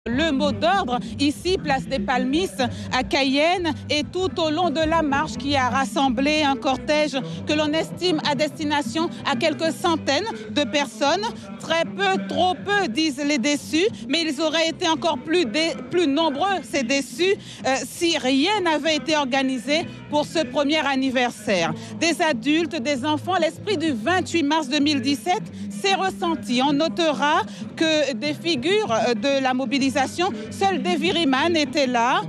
Le mot d'ordre, ici, place des Palmistes, à Cayenne, et tout au long de la marche qui a rassemblé un cortège que l'on estime à destination à quelques centaines de personnes. Très peu, trop peu, disent les déçus, mais ils auraient été encore plus nombreux, ces déçus, si rien n'avait été organisé pour ce premier anniversaire. Des adultes, des enfants, l'esprit du 28 mars 2017 s'est ressenti. On notera que des figures de la mobilisation, seul Davy Riemann était là,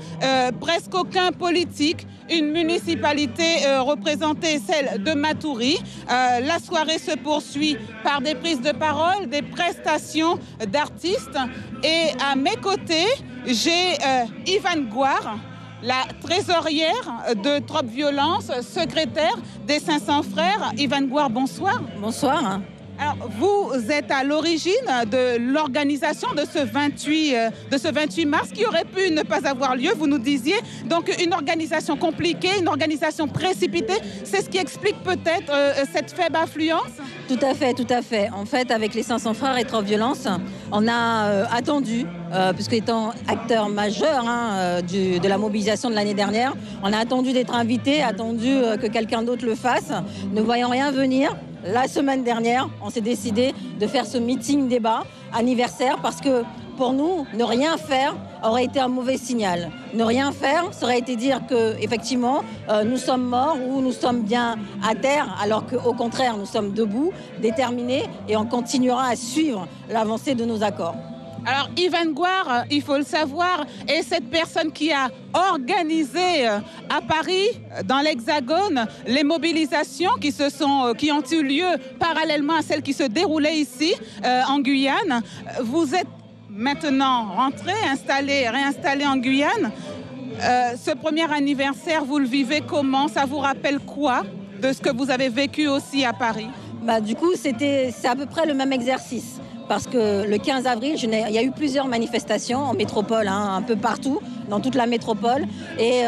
presque aucun politique, une municipalité représentée, celle de Matoury. La soirée se poursuit par des prises de parole, des prestations d'artistes. Et à mes côtés, j'ai Yvonne Gouard, la trésorière de Trop Violence, secrétaire des 500 frères. Yvonne Gouard, bonsoir. Bonsoir. Alors, vous êtes à l'origine de l'organisation de ce 28 mars qui aurait pu ne pas avoir lieu, vous nous disiez. Donc, une organisation compliquée, une organisation précipitée. C'est ce qui explique peut-être cette faible affluence? Tout à fait, tout à fait. En fait, avec les 500 frères et Trop Violence, on a attendu, puisque étant acteur majeur de la mobilisation de l'année dernière, on a attendu d'être invité, attendu que quelqu'un d'autre le fasse. Ne voyant rien venir, la semaine dernière, on s'est décidé de faire ce meeting débat anniversaire parce que pour nous, ne rien faire aurait été un mauvais signal. Ne rien faire, ça aurait été dire que effectivement, nous sommes morts ou nous sommes bien à terre, alors qu'au contraire, nous sommes debout, déterminés et on continuera à suivre l'avancée de nos accords. Alors, Yvonne Gouard, il faut le savoir, est cette personne qui a organisé à Paris, dans l'Hexagone, les mobilisations qui ont eu lieu parallèlement à celles qui se déroulaient ici, en Guyane. Vous êtes maintenant rentré, réinstallé en Guyane. Ce premier anniversaire, vous le vivez comment? Ça vous rappelle quoi de ce que vous avez vécu aussi à Paris? Du coup, c'est à peu près le même exercice. Parce que le 15 avril, il y a eu plusieurs manifestations en métropole, un peu partout, dans toute la métropole, et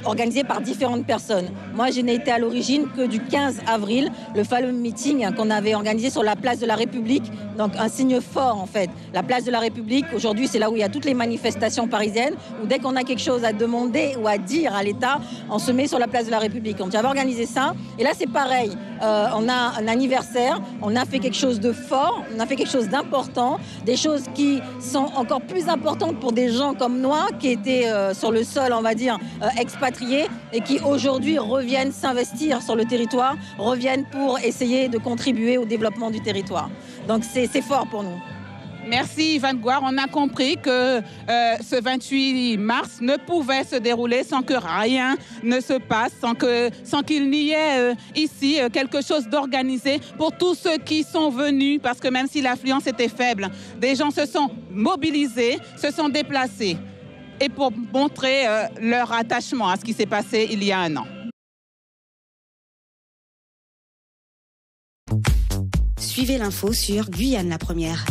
organisées par différentes personnes. Moi, je n'ai été à l'origine que du 15 avril, le fameux meeting qu'on avait organisé sur la place de la République, donc un signe fort en fait. La place de la République, aujourd'hui, c'est là où il y a toutes les manifestations parisiennes, où dès qu'on a quelque chose à demander ou à dire à l'État, on se met sur la place de la République. Donc j'avais organisé ça, et là c'est pareil. On a un anniversaire, on a fait quelque chose de fort, on a fait quelque chose d'important, des choses qui sont encore plus importantes pour des gens comme moi qui étaient sur le sol, on va dire, expatriés et qui aujourd'hui reviennent s'investir sur le territoire, reviennent pour essayer de contribuer au développement du territoire. Donc c'est fort pour nous. Merci Yvonne Gouard. On a compris que ce 28 mars ne pouvait se dérouler sans que rien ne se passe, sans qu'il n'y ait ici quelque chose d'organisé pour tous ceux qui sont venus, parce que même si l'affluence était faible, des gens se sont mobilisés, se sont déplacés, et pour montrer leur attachement à ce qui s'est passé il y a un an. Suivez l'info sur Guyane la Première.